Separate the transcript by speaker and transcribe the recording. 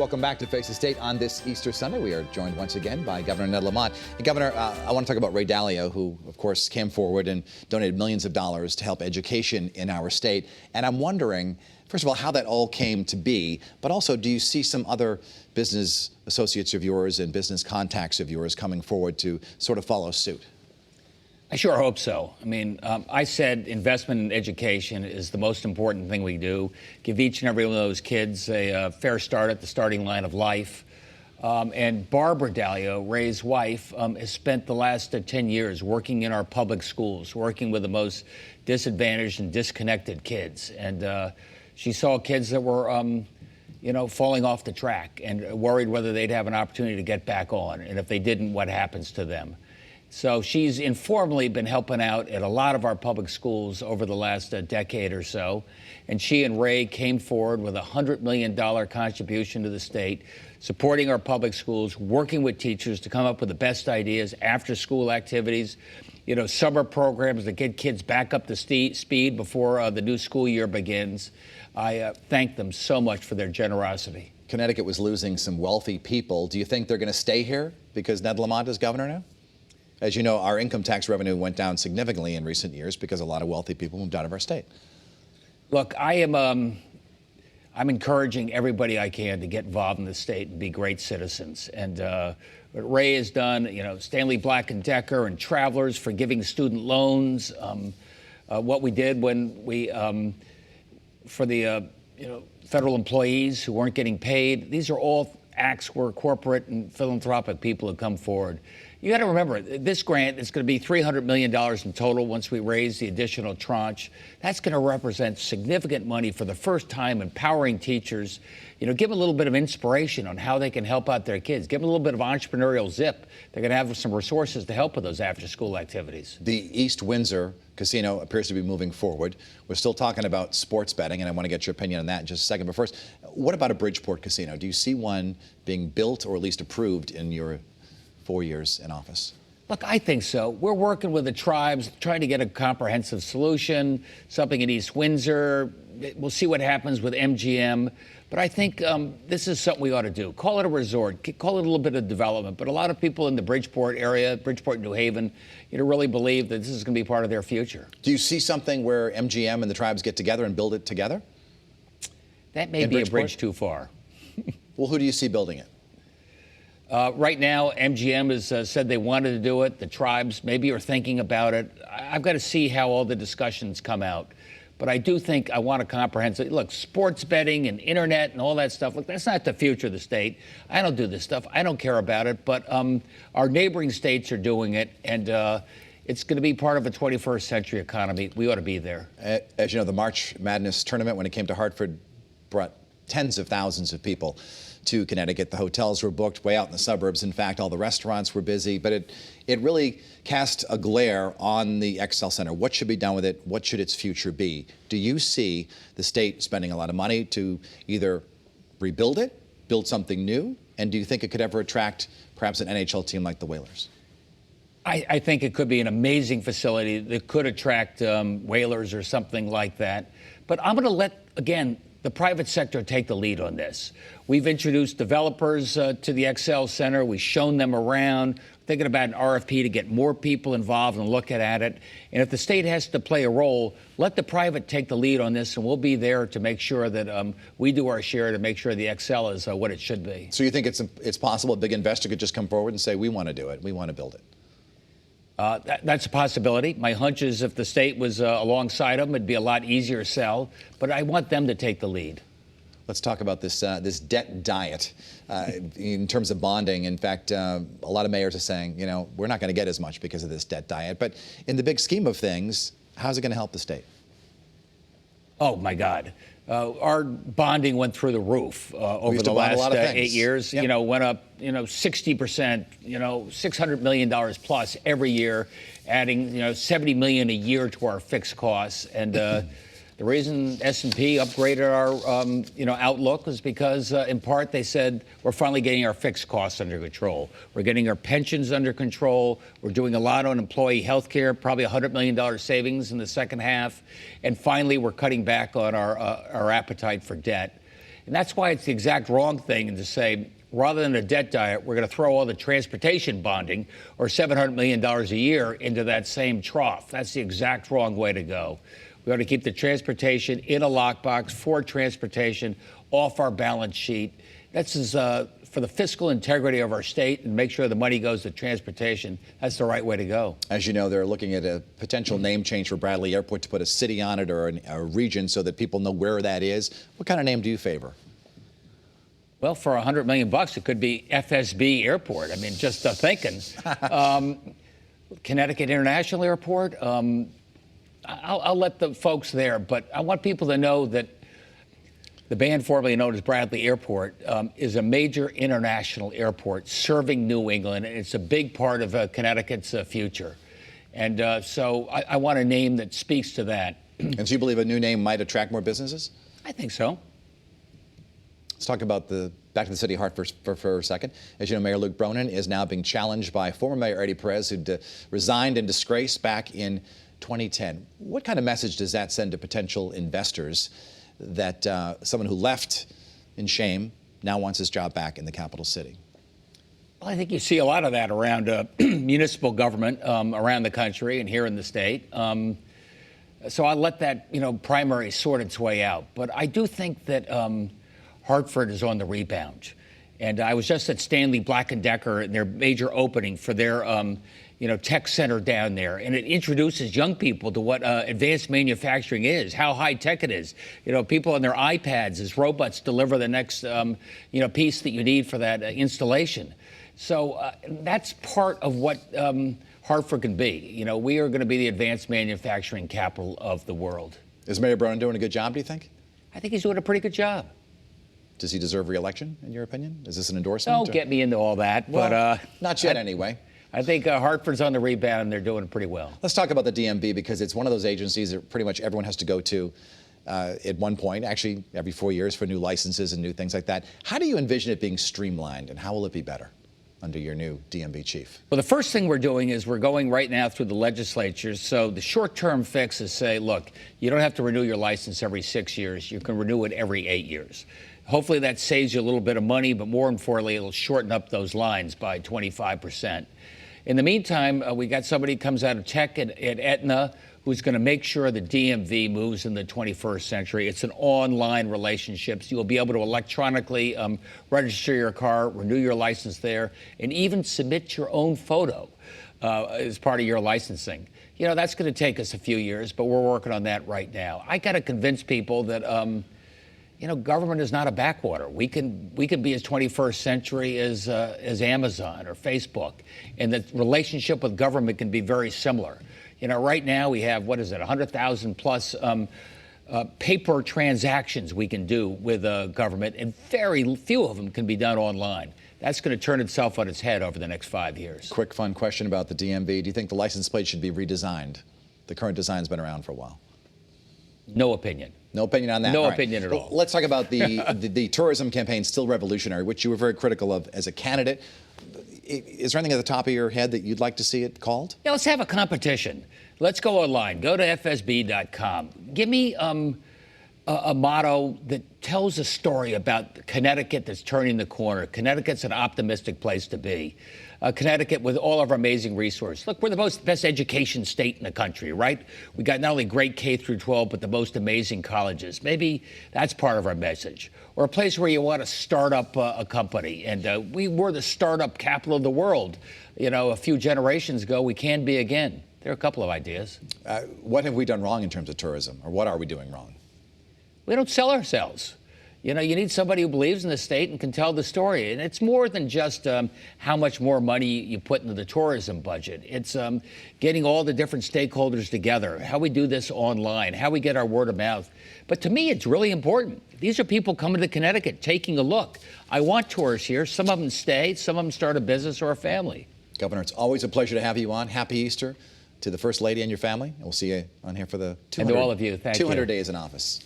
Speaker 1: Welcome back to Face the State on this Easter Sunday. We are joined once again by Governor Ned Lamont. And Governor, I want to talk about Ray Dalio, who, of course, came forward and donated millions of dollars to help education in our state. And I'm wondering, first of all, how that all came to be, but also, do you see some other business associates of yours and business contacts of yours coming forward to sort of follow suit?
Speaker 2: I sure hope so. I mean, I said investment in education is the most important thing we do. Give each and every one of those kids a fair start at the starting line of life. And Barbara Dalio, Ray's wife, has spent the last 10 years working in our public schools, working with the most disadvantaged and disconnected kids. And she saw kids that were, falling off the track and worried whether they'd have an opportunity to get back on. And if they didn't, what happens to them? So she's informally been helping out at a lot of our public schools over the last decade or so. And she and Ray came forward with a $100 million contribution to the state, supporting our public schools, working with teachers to come up with the best ideas, after-school activities, summer programs that get kids back up to speed before the new school year begins. I thank them so much for their generosity.
Speaker 1: Connecticut was losing some wealthy people. Do you think they're going to stay here because Ned Lamont is governor now? As you know, our income tax revenue went down significantly in recent years because a lot of wealthy people moved out of our state.
Speaker 2: Look, I'm encouraging everybody I can to get involved in the state and be great citizens. And what Ray has done, Stanley Black & Decker and Travelers for giving student loans, what we did when we, for the, federal employees who weren't getting paid. These are all acts where corporate and philanthropic people have come forward. You got to remember, this grant is going to be $300 million in total once we raise the additional tranche. That's going to represent significant money for the first time, empowering teachers. Give them a little bit of inspiration on how they can help out their kids. Give them a little bit of entrepreneurial zip. They're going to have some resources to help with those after-school activities.
Speaker 1: The East Windsor Casino appears to be moving forward. We're still talking about sports betting, and I want to get your opinion on that in just a second. But first, what about a Bridgeport casino? Do you see one being built or at least approved in your 4 years in office?
Speaker 2: Look, I think so. We're working with the tribes, trying to get a comprehensive solution, something in East Windsor. We'll see what happens with MGM. But I think this is something we ought to do. Call it a resort, call it a little bit of development. But a lot of people in the Bridgeport area, Bridgeport, New Haven, really believe that this is going to be part of their future.
Speaker 1: Do you see something where MGM and the tribes get together and build it together?
Speaker 2: That may be a bridge too far.
Speaker 1: Well, who do you see building it?
Speaker 2: Right now, MGM has said they wanted to do it. The tribes maybe are thinking about it. I've got to see how all the discussions come out. But I do think I want a comprehensive look. Sports betting and internet and all that stuff. Look, that's not the future of the state. I don't do this stuff. I don't care about it. But our neighboring states are doing it, and it's going to be part of a 21st century economy. We ought to be there.
Speaker 1: As you know, the March Madness tournament, when it came to Hartford, brought tens of thousands of people to Connecticut. The hotels were booked way out in the suburbs. In fact, all the restaurants were busy, but it really cast a glare on the XL Center. What should be done with it? What should its future be? Do you see the state spending a lot of money to either rebuild it, build something new, and do you think it could ever attract perhaps an NHL team like the Whalers?
Speaker 2: I think it could be an amazing facility that could attract Whalers or something like that. But I'm going to let, again, the private sector take the lead on this. We've introduced developers to the XL Center. We've shown them around, thinking about an RFP to get more people involved and looking at it. And if the state has to play a role, let the private take the lead on this, and we'll be there to make sure that we do our share to make sure the XL is what it should be.
Speaker 1: So you think it's possible a big investor could just come forward and say, we want to do it, we want to build it?
Speaker 2: That's a possibility. My hunch is if the state was alongside them, it'd be a lot easier to sell. But I want them to take the lead.
Speaker 1: Let's talk about this debt diet in terms of bonding. In fact, a lot of mayors are saying, we're not going to get as much because of this debt diet. But in the big scheme of things, how's it going to help the state?
Speaker 2: Oh, my God. Our bonding went through the roof over the last 8 years.
Speaker 1: Yep.
Speaker 2: Went up, 60%, $600 million plus every year, adding, $70 million a year to our fixed costs. And the reason S&P upgraded our, outlook was because, in part, they said we're finally getting our fixed costs under control. We're getting our pensions under control. We're doing a lot on employee health care, probably $100 million savings in the second half. And finally, we're cutting back on our appetite for debt. And that's why it's the exact wrong thing to say, rather than a debt diet, we're going to throw all the transportation bonding or $700 million a year into that same trough. That's the exact wrong way to go. We ought to keep the transportation in a lockbox for transportation off our balance sheet. This is for the fiscal integrity of our state and make sure the money goes to transportation. That's the right way to go.
Speaker 1: As you know, they're looking at a potential name change for Bradley Airport to put a city on it or a region so that people know where that is. What kind of name do you favor?
Speaker 2: Well, for $100 million, it could be FSB Airport. I mean, just thinking. Connecticut International Airport. I'll let the folks there, but I want people to know that the band formerly known as Bradley Airport is a major international airport serving New England, and it's a big part of Connecticut's future. And so I want a name that speaks to that.
Speaker 1: And so you believe a new name might attract more businesses?
Speaker 2: I think so.
Speaker 1: Let's talk about back to the city of Hartford for a second. As you know, Mayor Luke Bronin is now being challenged by former Mayor Eddie Perez, who resigned in disgrace back in 2010. What kind of message does that send to potential investors that someone who left in shame now wants his job back in the capital city?
Speaker 2: Well, I think you see a lot of that around municipal government around the country and here in the state. So I'll let that primary sort its way out. But I do think that Hartford is on the rebound. And I was just at Stanley Black & Decker in their major opening for their tech center down there. And it introduces young people to what advanced manufacturing is, how high tech it is. People on their iPads as robots deliver the next piece that you need for that installation. So that's part of what Hartford can be. We are going to be the advanced manufacturing capital of the world. Is
Speaker 1: Mayor Bronin doing a good job, do you think?
Speaker 2: I think he's doing a pretty good job.
Speaker 1: Does he deserve re-election, in your opinion? Is this an endorsement?
Speaker 2: Don't get me into all that.
Speaker 1: Well,
Speaker 2: but
Speaker 1: not yet, anyway.
Speaker 2: I think Hartford's on the rebound, and they're doing pretty well.
Speaker 1: Let's talk about the DMV, because it's one of those agencies that pretty much everyone has to go to at one point, actually every 4 years for new licenses and new things like that. How do you envision it being streamlined, and how will it be better under your new DMV chief?
Speaker 2: Well, the first thing we're doing is we're going right now through the legislature. So the short-term fix is say, look, you don't have to renew your license every 6 years. You can renew it every 8 years. Hopefully that saves you a little bit of money, but more importantly, it'll shorten up those lines by 25%. In the meantime, we got somebody who comes out of tech at Aetna who's going to make sure the DMV moves in the 21st century. It's an online relationship. So you'll be able to electronically register your car, renew your license there, and even submit your own photo as part of your licensing. That's going to take us a few years, but we're working on that right now. I got to convince people that government is not a backwater. We can be as 21st century as Amazon or Facebook, and the relationship with government can be very similar. Right now we have 100,000 plus paper transactions we can do with government, and very few of them can be done online. That's going to turn itself on its head over the next 5 years.
Speaker 1: Quick, fun question about the DMV. Do you think the license plate should be redesigned? The current design's been around for a while.
Speaker 2: No opinion.
Speaker 1: No opinion on that?
Speaker 2: No opinion at all.
Speaker 1: Let's talk about the tourism campaign, Still Revolutionary, which you were very critical of as a candidate. Is there anything at the top of your head that you'd like to see it called?
Speaker 2: Yeah, let's have a competition. Let's go online. Go to fsb.com. Give me a motto that tells a story about Connecticut that's turning the corner. Connecticut's an optimistic place to be. Connecticut with all of our amazing resources. Look, we're the best education state in the country, right? We got not only great K through 12, but the most amazing colleges. Maybe that's part of our message. Or a place where you want to start up a company. And we were the startup capital of the world. A few generations ago, we can be again. There are a couple of ideas.
Speaker 1: What have we done wrong in terms of tourism, or what are we doing wrong?
Speaker 2: We don't sell ourselves. You need somebody who believes in the state and can tell the story. And it's more than just how much more money you put into the tourism budget. It's getting all the different stakeholders together, how we do this online, how we get our word of mouth. But to me, it's really important. These are people coming to Connecticut, taking a look. I want tourists here. Some of them stay. Some of them start a business or a family.
Speaker 1: Governor, it's always a pleasure to have you on. Happy Easter to the First Lady and your family. And we'll see you on here for the 200,
Speaker 2: and to all of you. Thank
Speaker 1: 200
Speaker 2: you.
Speaker 1: days in office.